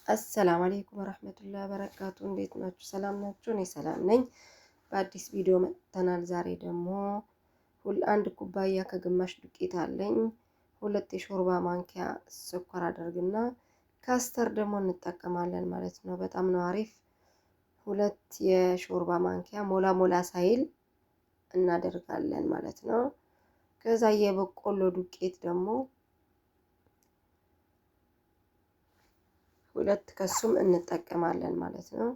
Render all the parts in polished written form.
አሰላሙ አለይኩም ወራህመቱላሂ ወበረካቱ። እንዴት ናችሁ? ሰላም ናችሁ? እኔ ሰላም ነኝ። በአዲስ ቪዲዮ መጥተናል። ዛሬ ደግሞ አንድ ኩባያ ከግማሽ ዱቄት አለኝ። 2 የሾርባ ማንኪያ ስኳር አደርግና ካስተር ደግሞ እንጠቀማለን ማለት ነው። በጣም ነው አሪፍ። 2 የሾርባ ማንኪያ ሞላ ሞላ ሳይል እናደርጋለን ማለት ነው። ከዛ የበቆሎ ዱቄት ደግሞ 2 ከሱም እንጠቀማለን ማለት ነው።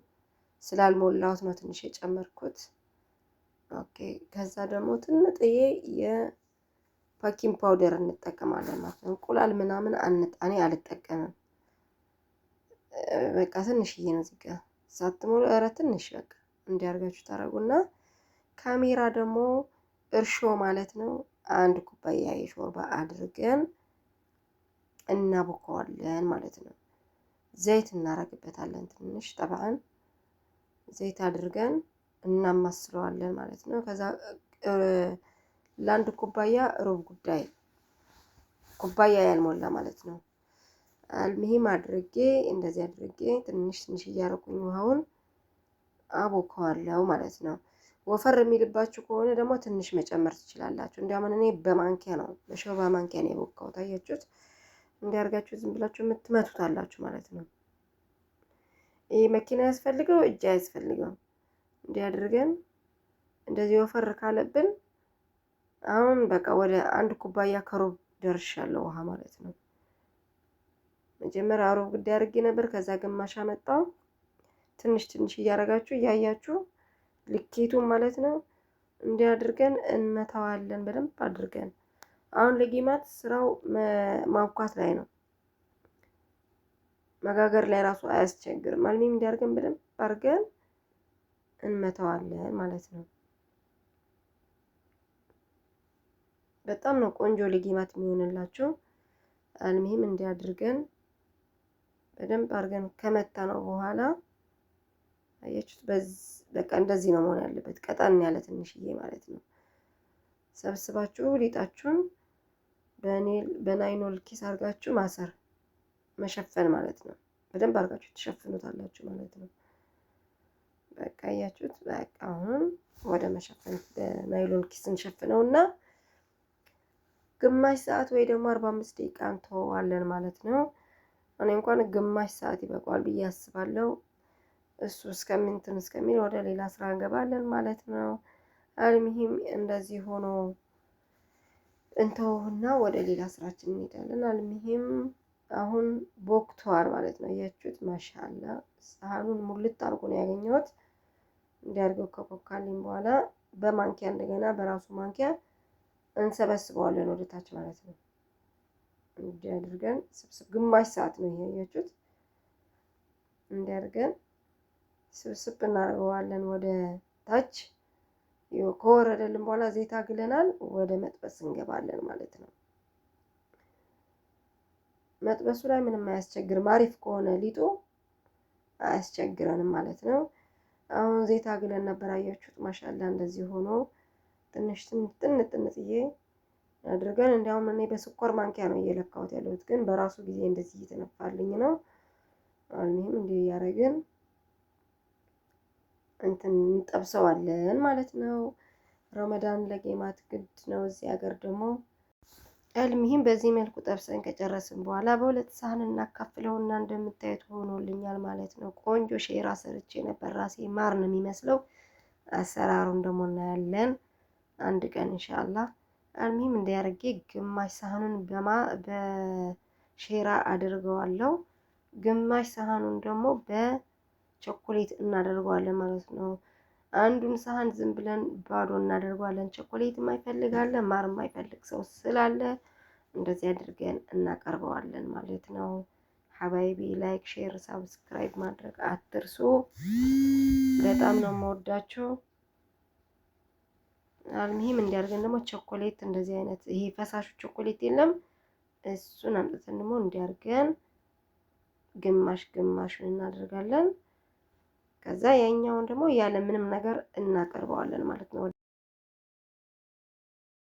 ስላልሞላሁት ነው ትንሽ የጨመርኩት። ኦኬ። ከዛ ደግሞ ትንጥዬ የፓኪንግ ፓውደር እንጠቀማለን ማለት ነው። እንቁላል ምናምን እኔ አልጠቀምም። በቃ ትንሽዬ ነው እዚህ ጋር ሳትሞሉ ትንሽ በቃ እንዲያርጋችሁ ታረጉና ካሜራ ደግሞ እርሾ ማለት ነው 1 ኩባያ የሾርባ አድርገን እናቦከዋለን ማለት ነው። ዘይት እናረግበታለን ትንሽ ጠባን ዘይት አድርገን እናማስለዋለን ማለት ነው። ከዛ ለ1 ኩባያ ሩብ ኩባያ ያልሞላ ማለት ነው። አልሙሂም አድርጌ እንደዚህ አድርጌ ትንሽ እያረኩኝ ውሃውን አቦከዋለሁ ማለት ነው። ወፈር የሚልባችሁ ከሆነ ደግሞ ትንሽ መጨመር ትችላላችሁ። እንዲያውም እኔ በማንኪያ ነው በሾርባ ማንኪያ ነው የቦካሁት። አያችሁት? እንዲያርጋችሁ ዝም ብላችሁ የምትመቱታላችሁ ማለት ነው። ይሄ መኪና ያስፈልገው እጅ ያስፈልገው። እንዲያድርገን እንደዚህ ወፈር ካለብን አሁን በቃ ወደ 1 ኩባያ ከሩብ ደርሻለሁ ውሃ ማለት ነው። መጀመሪያ ሩብ ግድ አድርጌ ነበር። ከዛ ግማሽ አመጣው። ትንሽ እያረጋችሁ እያያችሁ ልኬቱን ማለት ነው። እንዲያድርገን እንመታዋለን በደንብ አድርገን። አሁን ለጊማት ስራው ማብኳት ላይ ነው። መጋገር ላይ ራሱ አያስቸግርም። አልሙሂም እንዲያርገን በደንብ አድርገን እንመታዋለን ማለት ነው። በጣም ነው ቆንጆ ለጊማት የሚሆንላችሁ። አልሙሂም እንዲያድርገን በደንብ አድርገን ከመታ ነው በኋላ አያችሁት? በቃ እንደዚህ ነው መሆን ያለበት። ቀጠን ያለ ትንሽዬ ማለት ነው። ሰብስባችሁ ሊጣችሁን በናይሎን ኪስ አድርጋችሁ ማሰር መሸፈን ማለት ነው። በደንብ አድርጋችሁ ትሸፍኑታላችሁ ማለት ነው። በቃ አያችሁት? በቃ አሁን ወደ መሸፈን በናይሎን ኪስ እንሸፍነውና ግማሽ ሰዓት ወይ ደግሞ 45 ደቂቃ እንተዋለን ማለት ነው። እኔ እንኳን ግማሽ ሰዓት ይበቃዋል ብዬ አስባለሁ። እሱ እስከሚል ወደ ሌላ ስራ እንገባለን ማለት ነው። አልሙሂም እንደዚህ ሆኖ እንተውና ወደ ሌላ ስራችን እንሄዳለን። አልሙሂም አሁን ቦክቷል ማለት ነው። አያችሁት? ማሻአላ ሳህኑን ሙልት አድርጎ ነው ያገኘሁት። እንዲያርገው ከቦካልኝ በኋላ በማንኪያ እንደገና በራሱ ማንኪያ እንሰበስበዋለን ወደ ታች ማለት ነው። እንዲያድርገን ስብስብ ግማሽ ሰዓት ነው ይሄ አያችሁት? እንዲያድርገን ስብስብ እናደርገዋለን ወደ ታች። ከወረደልን በኋላ ዘይት አግለናል። ወደ መጥበስ እንገባለን ማለት ነው። መጥበሱ ላይ ምንም አያስቸግርም። አሪፍ ከሆነ ሊጡ አያስቸግረንም ማለት ነው። አሁን ዘይት አግለን ነበር አያችሁት? ማሻአላ እንደዚህ ሆኖ ትንሽ ጥንጥዬ አድርገን እንዲያውም እኔ በስኳር ማንኪያ ነው እየለካሁት ያለሁት፣ ግን በራሱ ጊዜ እንደዚህ እየተነፋልኝ ነው። አልሙሂም እንዲህ ያረግን እንጠብሰዋለን ማለት ነው። ረመዳን ለጌማት ግድ ነው እዚህ ሀገር ደግሞ። አልሙሂም በዚህ መልኩ ጠብሰን ከጨረስን በኋላ በ2 ሳህን እናካፍለውና እንደምታዩት ሆኖልኛል ማለት ነው። ቆንጆ ሼራ ሰርቼ ነበር ራሴ። ማር ነው የሚመስለው። አሰራሩን ደግሞ እናያለን አንድ ቀን ኢንሻአላህ። አልሙሂም እንዲያርጌ ግማሽ ሳህኑን በሼራ አድርገዋለሁ። ግማሽ ሳህኑን ደግሞ በቾኮሌት እናደርገዋለን ማለት ነው። አንዱን ሳህን ዝም ብለን ባዶ እናደርገዋለን። ቾኮሌት የማይፈልግ አለ፣ ማር የማይፈልግ ሰው ስላለ እንደዚህ አድርገን እናቀርበዋለን ማለት ነው። ሐባይቢ ላይክ፣ ሼር፣ ሳብስክራይብ ማድረግ አትርሱ። በጣም ነው የምወዳችሁ። አልሙሂም እንዲያርገን ደግሞ ቾኮሌት እንደዚህ አይነት ይሄ ፈሳሹ ቾኮሌት የለም፣ እሱን አምጥተን ደግሞ እንዲያርገን ግማሹን እናደርጋለን። ከዛ ያኛውን ደግሞ ያለ ምንም ነገር እናቀርበዋለን ማለት ነው።